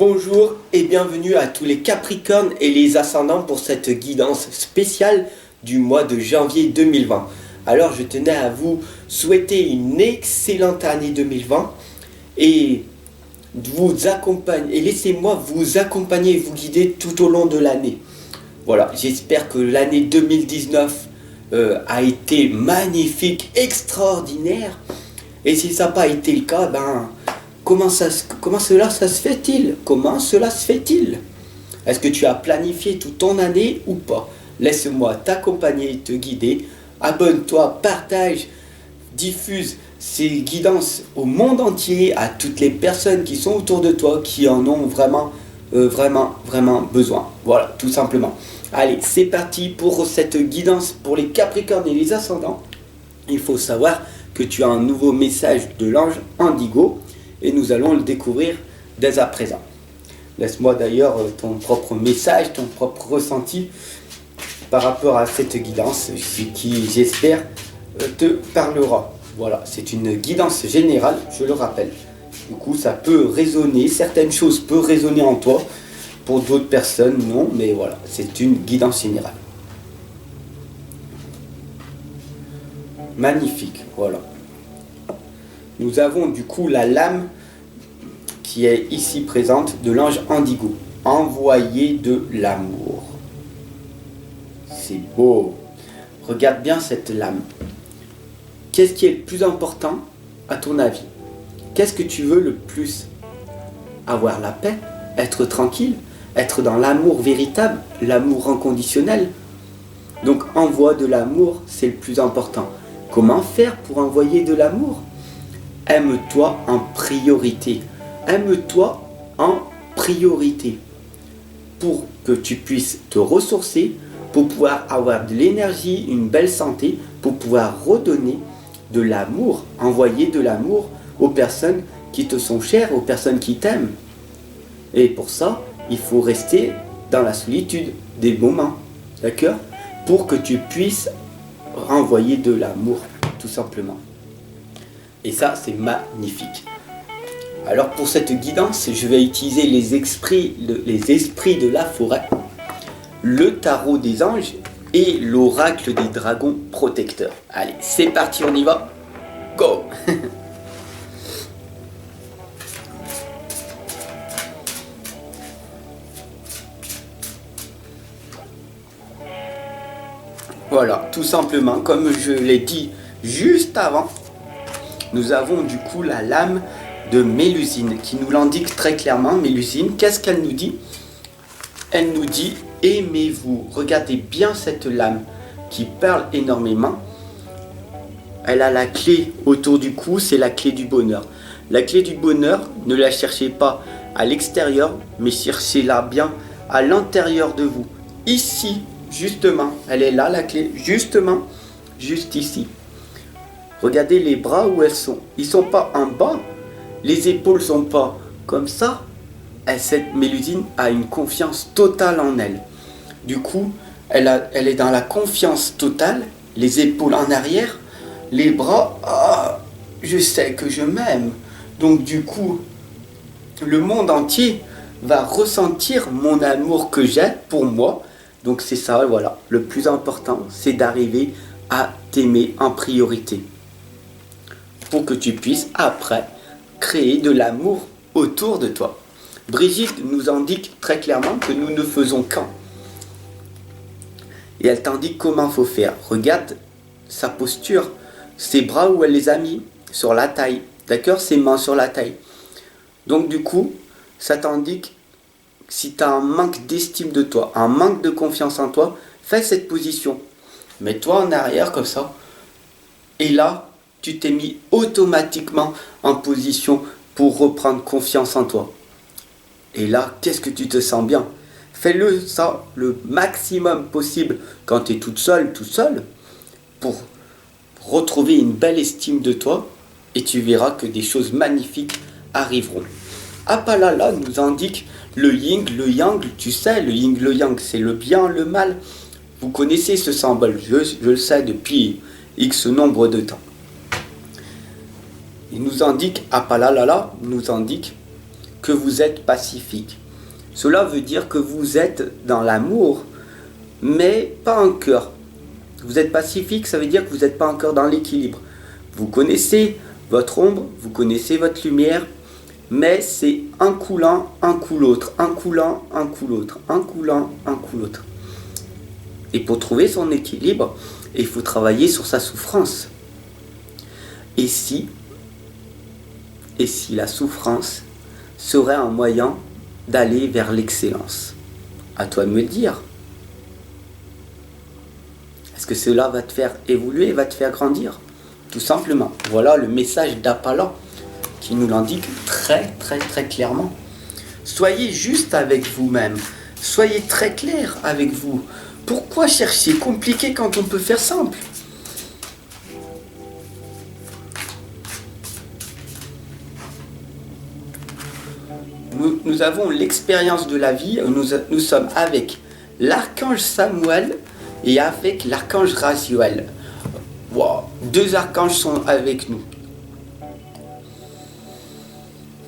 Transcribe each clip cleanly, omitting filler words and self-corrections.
Bonjour et bienvenue à tous les Capricornes et les Ascendants pour cette guidance spéciale du mois de janvier 2020. Alors je tenais à vous souhaiter une excellente année 2020 et laissez-moi vous accompagner et vous guider tout au long de l'année. Voilà, j'espère que l'année 2019 a été magnifique, extraordinaire. Et si ça n'a pas été le cas, comment cela se fait-il? Comment cela se fait-il? Est-ce que tu as planifié toute ton année ou pas? Laisse-moi t'accompagner, te guider. Abonne-toi, partage, diffuse ces guidances au monde entier, à toutes les personnes qui sont autour de toi, qui en ont vraiment besoin. Voilà, tout simplement. Allez, c'est parti pour cette guidance pour les Capricornes et les Ascendants. Il faut savoir que tu as un nouveau message de l'ange Indigo et nous allons le découvrir dès à présent. Laisse-moi d'ailleurs ton propre message, ton propre ressenti par rapport à cette guidance qui, j'espère, te parlera. Voilà, c'est une guidance générale, je le rappelle. Du coup, ça peut résonner, certaines choses peuvent résonner en toi, pour d'autres personnes, non, mais voilà, c'est une guidance générale. Magnifique, voilà. Nous avons du coup la lame qui est ici présente de l'ange Indigo. Envoyer de l'amour. C'est beau. Regarde bien cette lame. Qu'est-ce qui est le plus important à ton avis? Qu'est-ce que tu veux le plus? Avoir la paix? Être tranquille? Être dans l'amour véritable? L'amour inconditionnel? Donc envoie de l'amour, c'est le plus important. Comment faire pour envoyer de l'amour? Aime-toi en priorité. Aime-toi en priorité. Pour que tu puisses te ressourcer, pour pouvoir avoir de l'énergie, une belle santé, pour pouvoir redonner de l'amour, envoyer de l'amour aux personnes qui te sont chères, aux personnes qui t'aiment. Et pour ça, il faut rester dans la solitude des moments, d'accord? Pour que tu puisses renvoyer de l'amour, tout simplement. Et ça, c'est magnifique. Alors pour cette guidance, je vais utiliser les esprits de la forêt, le tarot des anges et l'oracle des dragons protecteurs. Allez, c'est parti, on y va. Go! Voilà, tout simplement, comme je l'ai dit juste avant, nous avons du coup la lame de Mélusine qui nous l'indique très clairement. Mélusine, qu'est-ce qu'elle nous dit? Elle nous dit aimez-vous. Regardez bien cette lame qui parle énormément. Elle a la clé autour du cou, c'est la clé du bonheur. La clé du bonheur, ne la cherchez pas à l'extérieur, mais cherchez-la bien à l'intérieur de vous. Ici, justement, elle est là la clé, justement, juste ici. Regardez les bras où elles sont. Ils sont pas en bas. Les épaules sont pas comme ça. Et cette Mélusine a une confiance totale en elle. Du coup, elle est dans la confiance totale. Les épaules en arrière. Les bras, je sais que je m'aime. Donc du coup, le monde entier va ressentir mon amour que j'ai pour moi. Donc c'est ça, voilà. Le plus important, c'est d'arriver à t'aimer en priorité. Pour que tu puisses après créer de l'amour autour de toi. Brigitte nous indique très clairement que nous ne faisons qu'un. Et elle t'indique comment il faut faire. Regarde sa posture, ses bras où elle les a mis sur la taille. D'accord? Ses mains sur la taille. Donc du coup, ça t'indique si tu as un manque d'estime de toi, un manque de confiance en toi, fais cette position. Mets-toi en arrière comme ça. Et là, tu t'es mis automatiquement en position pour reprendre confiance en toi. Et là, qu'est-ce que tu te sens bien? Fais-le ça le maximum possible quand tu es toute seule, tout seul, pour retrouver une belle estime de toi et tu verras que des choses magnifiques arriveront. Apalala nous indique le yin, le yang, tu sais, le yin, le yang, c'est le bien, le mal. Vous connaissez ce symbole, je le sais depuis X nombre de temps. Il nous indique, Apalala nous indique que vous êtes pacifique. Cela veut dire que vous êtes dans l'amour, mais pas en cœur. Vous êtes pacifique, ça veut dire que vous n'êtes pas encore dans l'équilibre. Vous connaissez votre ombre, vous connaissez votre lumière, mais c'est un coulant, un coup l'autre, un coulant, un coup l'autre, un coulant, un coup l'autre. Et pour trouver son équilibre, il faut travailler sur sa souffrance. Et si la souffrance serait un moyen d'aller vers l'excellence? À toi de me le dire. Est-ce que cela va te faire évoluer, va te faire grandir? Tout simplement. Voilà le message d'Apallan qui nous l'indique très très très clairement. Soyez juste avec vous-même. Soyez très clair avec vous. Pourquoi chercher compliqué quand on peut faire simple? Nous avons l'expérience de la vie. Nous sommes avec l'archange Samuel et avec l'archange Raziel. Wow, 2 archanges sont avec nous.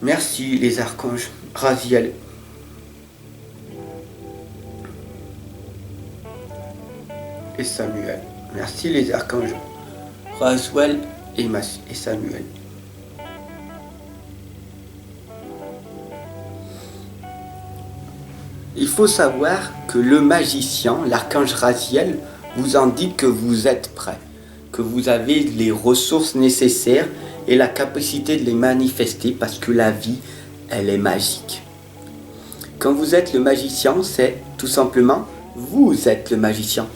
Merci les archanges Raziel. Et Samuel. Merci les archanges Raziel et Samuel. Il faut savoir que le magicien, l'archange Raziel, vous indique que vous êtes prêt, que vous avez les ressources nécessaires et la capacité de les manifester parce que la vie, elle est magique. Quand vous êtes le magicien, c'est tout simplement, vous êtes le magicien.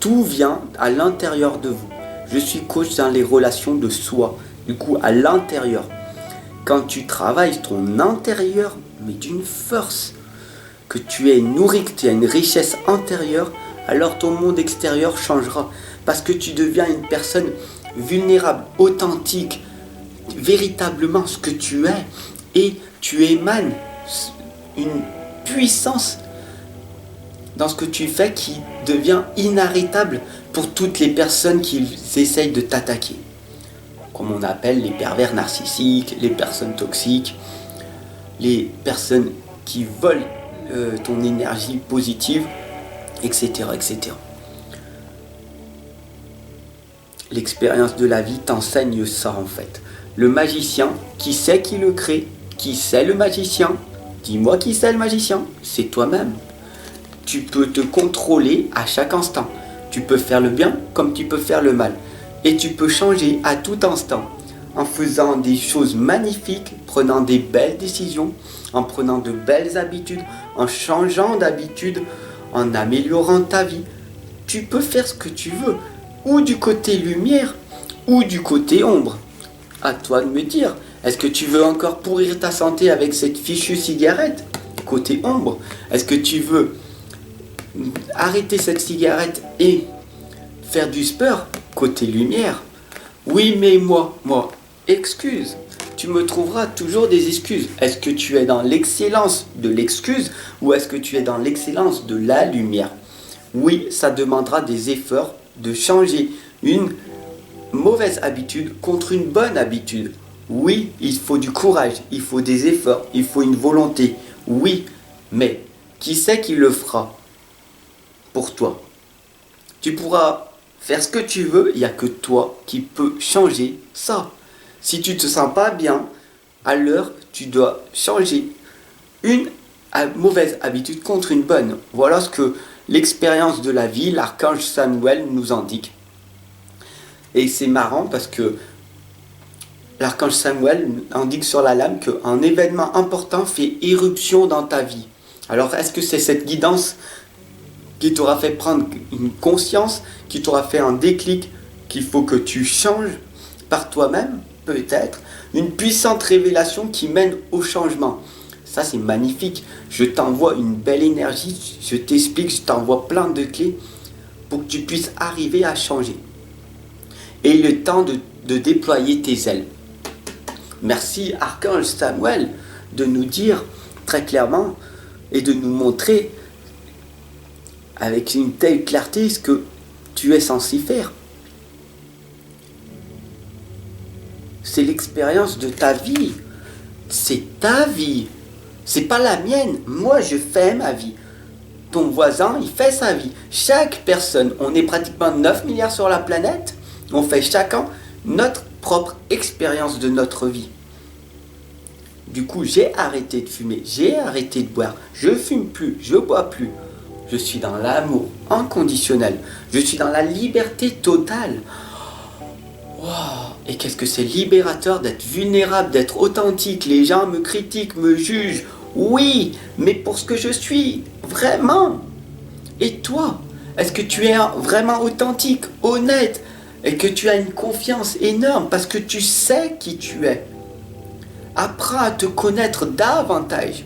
Tout vient à l'intérieur de vous. Je suis coach dans les relations de soi, du coup à l'intérieur. Quand tu travailles ton intérieur, mais d'une force, que tu es nourri, que tu as une richesse intérieure, alors ton monde extérieur changera. Parce que tu deviens une personne vulnérable, authentique, véritablement ce que tu es. Et tu émanes une puissance dans ce que tu fais qui devient inarrêtable pour toutes les personnes qui essayent de t'attaquer. Comme on appelle les pervers narcissiques, les personnes toxiques, les personnes qui volent ton énergie positive, etc., etc. L'expérience de la vie t'enseigne ça en fait. Le magicien, qui c'est qui le crée? Qui c'est le magicien? Dis-moi qui c'est le magicien? C'est toi-même. Tu peux te contrôler à chaque instant. Tu peux faire le bien comme tu peux faire le mal. Et tu peux changer à tout instant. En faisant des choses magnifiques, prenant des belles décisions, en prenant de belles habitudes, en changeant d'habitude, en améliorant ta vie. Tu peux faire ce que tu veux, ou du côté lumière, ou du côté ombre. À toi de me dire, est-ce que tu veux encore pourrir ta santé avec cette fichue cigarette, côté ombre? Est-ce que tu veux arrêter cette cigarette et faire du sport, côté lumière? Oui, mais moi, excuse. Tu me trouveras toujours des excuses. Est-ce que tu es dans l'excellence de l'excuse ou est-ce que tu es dans l'excellence de la lumière? Oui, ça demandera des efforts de changer une mauvaise habitude contre une bonne habitude. Oui, il faut du courage, il faut des efforts, il faut une volonté. Oui, mais qui c'est qui le fera pour toi? Tu pourras faire ce que tu veux, il n'y a que toi qui peux changer ça. Si tu ne te sens pas bien, alors tu dois changer une mauvaise habitude contre une bonne. Voilà ce que l'expérience de la vie, l'archange Samuel nous indique. Et c'est marrant parce que l'archange Samuel indique sur la lame qu'un événement important fait éruption dans ta vie. Alors est-ce que c'est cette guidance qui t'aura fait prendre une conscience, qui t'aura fait un déclic, qu'il faut que tu changes par toi-même? Peut-être une puissante révélation qui mène au changement. Ça c'est magnifique. Je t'envoie une belle énergie, je t'explique, je t'envoie plein de clés pour que tu puisses arriver à changer. Et le temps de déployer tes ailes. Merci Archange Samuel de nous dire très clairement et de nous montrer avec une telle clarté ce que tu es censé faire. C'est l'expérience de ta vie. C'est ta vie. C'est pas la mienne. Moi, je fais ma vie. Ton voisin, il fait sa vie. Chaque personne, on est pratiquement 9 milliards sur la planète, on fait chacun notre propre expérience de notre vie. Du coup, j'ai arrêté de fumer, j'ai arrêté de boire, je fume plus, je bois plus. Je suis dans l'amour inconditionnel, je suis dans la liberté totale. Wow. Et qu'est-ce que c'est libérateur d'être vulnérable, d'être authentique. Les gens me critiquent, me jugent. Oui, mais pour ce que je suis, vraiment. Et toi, est-ce que tu es vraiment authentique, honnête, et que tu as une confiance énorme parce que tu sais qui tu es? Apprends à te connaître davantage.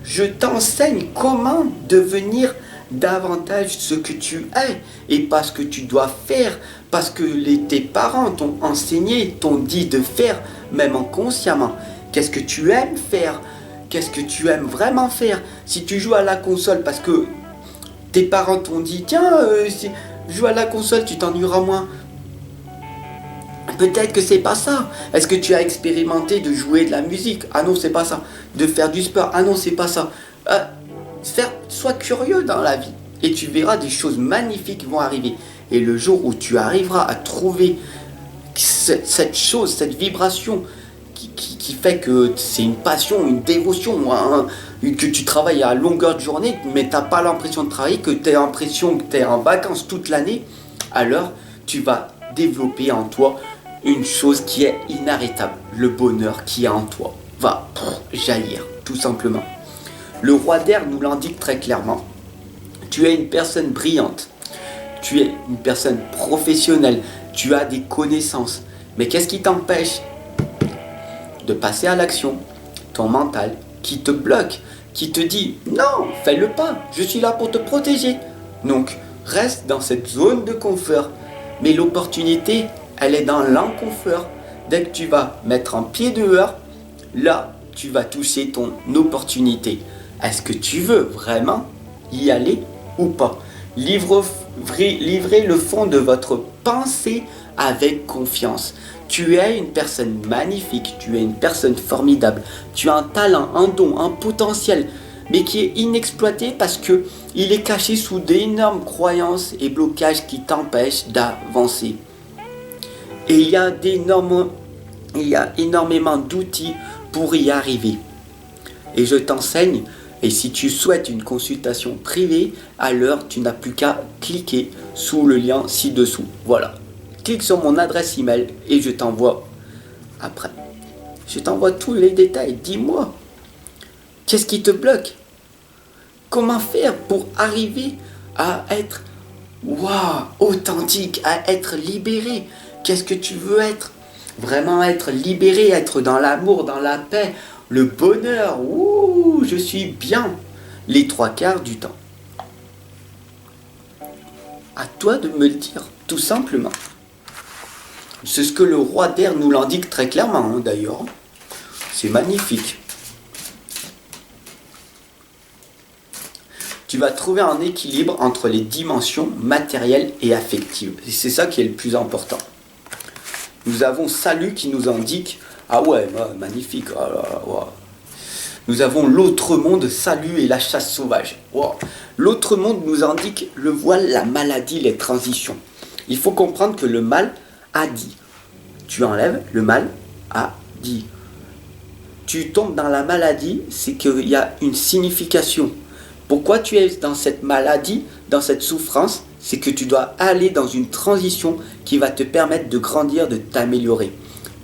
Je t'enseigne comment devenir davantage ce que tu es et pas ce que tu dois faire, parce que tes parents t'ont enseigné, t'ont dit de faire, même inconsciemment. Qu'est-ce que tu aimes faire? Qu'est-ce que tu aimes vraiment faire? Si tu joues à la console parce que tes parents t'ont dit tiens, si joue à la console, tu t'ennuieras moins. Peut-être que c'est pas ça. Est-ce que tu as expérimenté de jouer de la musique? Ah non, c'est pas ça. De faire du sport? Ah non, c'est pas ça. Sois curieux dans la vie et tu verras des choses magnifiques vont arriver. Et le jour où tu arriveras à trouver cette chose, cette vibration qui fait que c'est une passion, une dévotion, que tu travailles à longueur de journée, mais tu n'as pas l'impression de travailler, que tu as l'impression que tu es en vacances toute l'année, alors tu vas développer en toi une chose qui est inarrêtable. Le bonheur qui est en toi va jaillir, tout simplement. Le roi d'air nous l'indique très clairement. Tu es une personne brillante. Tu es une personne professionnelle. Tu as des connaissances. Mais qu'est-ce qui t'empêche de passer à l'action? Ton mental qui te bloque, qui te dit non, fais-le pas, je suis là pour te protéger. Donc, reste dans cette zone de confort. Mais l'opportunité, elle est dans l'inconfort. Dès que tu vas mettre un pied dehors, là, tu vas toucher ton opportunité. Est-ce que tu veux vraiment y aller ou pas? Livrez le fond de votre pensée avec confiance. Tu es une personne magnifique, tu es une personne formidable. Tu as un talent, un don, un potentiel, mais qui est inexploité parce que il est caché sous d'énormes croyances et blocages qui t'empêchent d'avancer. Et il y a énormément d'outils pour y arriver. Et je t'enseigne. Et si tu souhaites une consultation privée, alors tu n'as plus qu'à cliquer sous le lien ci-dessous. Voilà. Clique sur mon adresse email et je t'envoie après. Je t'envoie tous les détails. Dis-moi, qu'est-ce qui te bloque? Comment faire pour arriver à être authentique, à être libéré? Qu'est-ce que tu veux être? Vraiment être libéré, être dans l'amour, dans la paix, le bonheur. Ouh, je suis bien les 3/4 du temps. À toi de me le dire, tout simplement. C'est ce que le roi d'air nous l'indique très clairement, d'ailleurs. C'est magnifique. Tu vas trouver un équilibre entre les dimensions matérielles et affectives. Et c'est ça qui est le plus important. Nous avons Salut qui nous indique, ah ouais, magnifique, oh là là, wow. Nous avons l'autre monde, Salut et la chasse sauvage. Wow. L'autre monde nous indique le voile, la maladie, les transitions. Il faut comprendre que le mal a dit. Tu enlèves, le mal a dit. Tu tombes dans la maladie, c'est qu'il y a une signification. Pourquoi tu es dans cette maladie, dans cette souffrance? C'est que tu dois aller dans une transition qui va te permettre de grandir, de t'améliorer.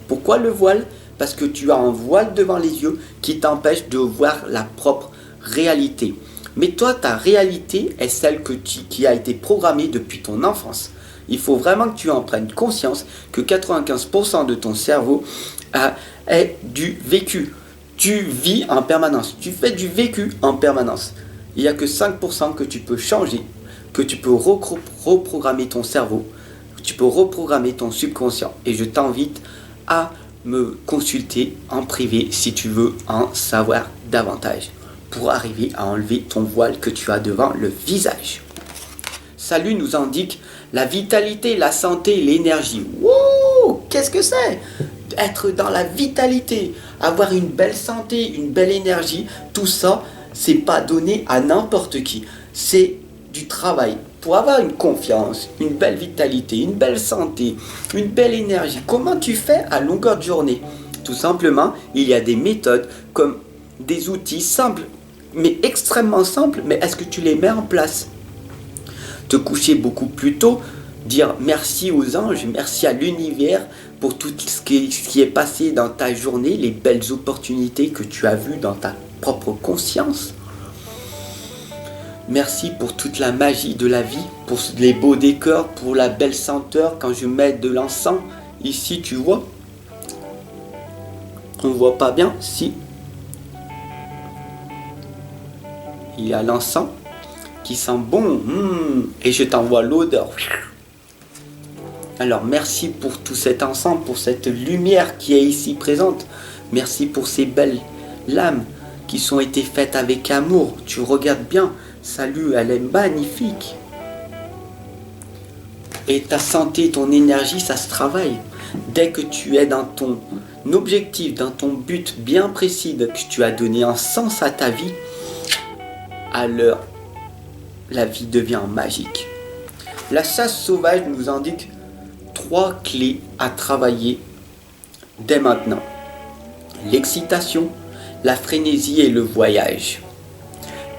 Pourquoi le voile? Parce que tu as un voile devant les yeux qui t'empêche de voir la propre réalité. Mais toi, ta réalité est celle qui a été programmée depuis ton enfance. Il faut vraiment que tu en prennes conscience que 95% de ton cerveau est du vécu. Tu vis en permanence. Tu fais du vécu en permanence. Il n'y a que 5% que tu peux changer, que tu peux reprogrammer ton cerveau, que tu peux reprogrammer ton subconscient. Et je t'invite à me consulter en privé si tu veux en savoir davantage pour arriver à enlever ton voile que tu as devant le visage. Salut nous indique la vitalité, la santé, l'énergie. Wouh! Qu'est-ce que c'est? être dans la vitalité, avoir une belle santé, une belle énergie, tout ça, c'est pas donné à n'importe qui. C'est du travail. Pour avoir une confiance, une belle vitalité, une belle santé, une belle énergie, comment tu fais à longueur de journée? Tout simplement, il y a des méthodes comme des outils simples, mais extrêmement simples, mais est-ce que tu les mets en place? Te coucher beaucoup plus tôt, dire merci aux anges, merci à l'univers pour tout ce qui est passé dans ta journée, les belles opportunités que tu as vues dans ta propre conscience. Merci pour toute la magie de la vie, pour les beaux décors, pour la belle senteur quand je mets de l'encens. Ici, tu vois, on ne voit pas bien, si. Il y a l'encens qui sent bon, et je t'envoie l'odeur. Alors merci pour tout cet encens, pour cette lumière qui est ici présente. Merci pour ces belles lames qui sont été faites avec amour. Tu regardes bien, salut, elle est magnifique. Et ta santé, ton énergie, ça se travaille. Dès que tu es dans ton objectif, dans ton but bien précis, que tu as donné un sens à ta vie, alors la vie devient magique. La chasse sauvage nous indique 3 clés à travailler dès maintenant. L'excitation, la frénésie et le voyage.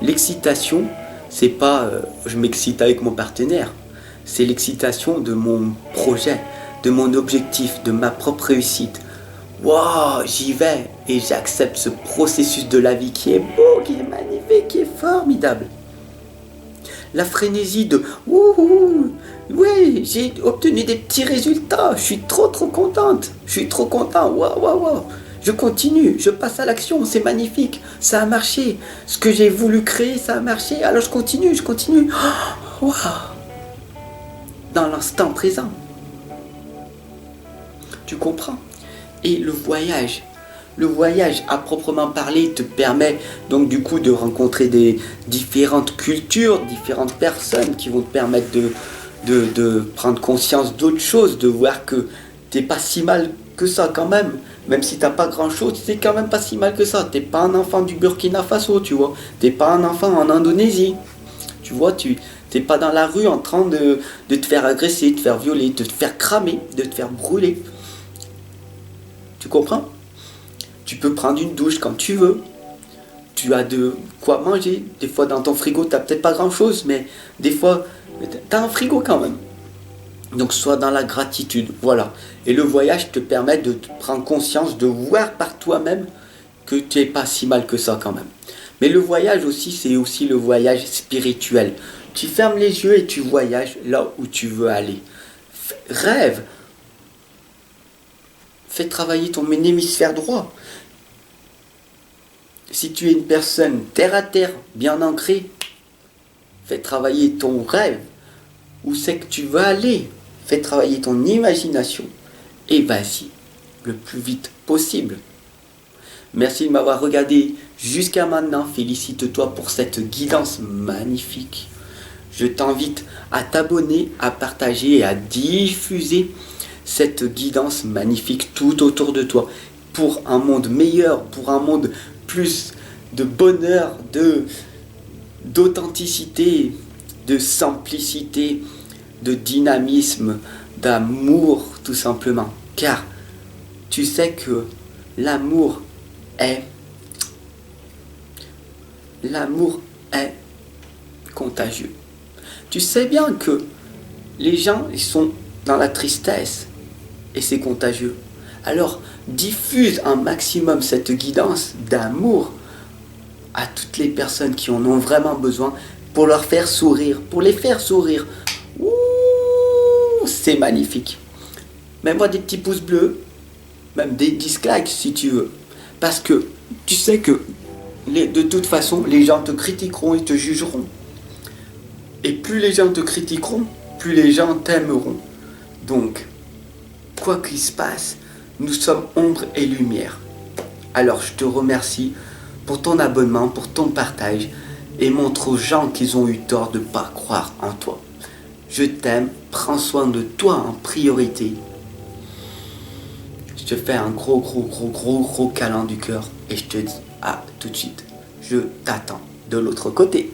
L'excitation, c'est pas je m'excite avec mon partenaire, c'est l'excitation de mon projet, de mon objectif, de ma propre réussite. Waouh, j'y vais et j'accepte ce processus de la vie qui est beau, qui est magnifique, qui est formidable. La frénésie de ouh, oui, j'ai obtenu des petits résultats, je suis trop contente, je suis trop content, waouh, je continue, je passe à l'action, c'est magnifique, ça a marché, ce que j'ai voulu créer, ça a marché, alors je continue, waouh, dans l'instant présent. Tu comprends? Et le voyage à proprement parler te permet donc du coup de rencontrer des différentes cultures, différentes personnes qui vont te permettre de prendre conscience d'autres choses, de voir que t'es pas si mal que ça quand même si t'as pas grand chose, c'est quand même pas si mal que ça, t'es pas un enfant du Burkina Faso, tu vois, t'es pas un enfant en Indonésie, tu vois, t'es pas dans la rue en train de te faire agresser, de te faire violer, de te faire cramer, de te faire brûler. Tu comprends? Tu peux prendre une douche quand tu veux. Tu as de quoi manger. Des fois dans ton frigo, tu n'as peut-être pas grand-chose, mais des fois, tu as un frigo quand même. Donc sois dans la gratitude. Voilà. Et le voyage te permet de te prendre conscience, de voir par toi-même que tu n'es pas si mal que ça quand même. Mais le voyage aussi, c'est aussi le voyage spirituel. Tu fermes les yeux et tu voyages là où tu veux aller. Rêve. Fais travailler ton hémisphère droit. Si tu es une personne terre à terre, bien ancrée, fais travailler ton rêve. Où c'est que tu veux aller? Fais travailler ton imagination. Et vas-y, le plus vite possible. Merci de m'avoir regardé jusqu'à maintenant. Félicite-toi pour cette guidance magnifique. Je t'invite à t'abonner, à partager et à diffuser cette guidance magnifique tout autour de toi pour un monde meilleur, pour un monde plus de bonheur, d'authenticité, de simplicité, de dynamisme, d'amour tout simplement. Car tu sais que l'amour est contagieux. Tu sais bien que les gens, ils sont dans la tristesse et c'est contagieux. Alors, diffuse un maximum cette guidance d'amour à toutes les personnes qui en ont vraiment besoin pour leur faire sourire, pour les faire sourire. Ouh, c'est magnifique. Mets-moi des petits pouces bleus, même des dislikes si tu veux. Parce que tu sais que de toute façon, les gens te critiqueront et te jugeront. Et plus les gens te critiqueront, plus les gens t'aimeront. Donc, quoi qu'il se passe, nous sommes ombre et lumière. Alors je te remercie pour ton abonnement, pour ton partage et montre aux gens qu'ils ont eu tort de ne pas croire en toi. Je t'aime, prends soin de toi en priorité. Je te fais un gros câlin du cœur et je te dis à tout de suite. Je t'attends de l'autre côté.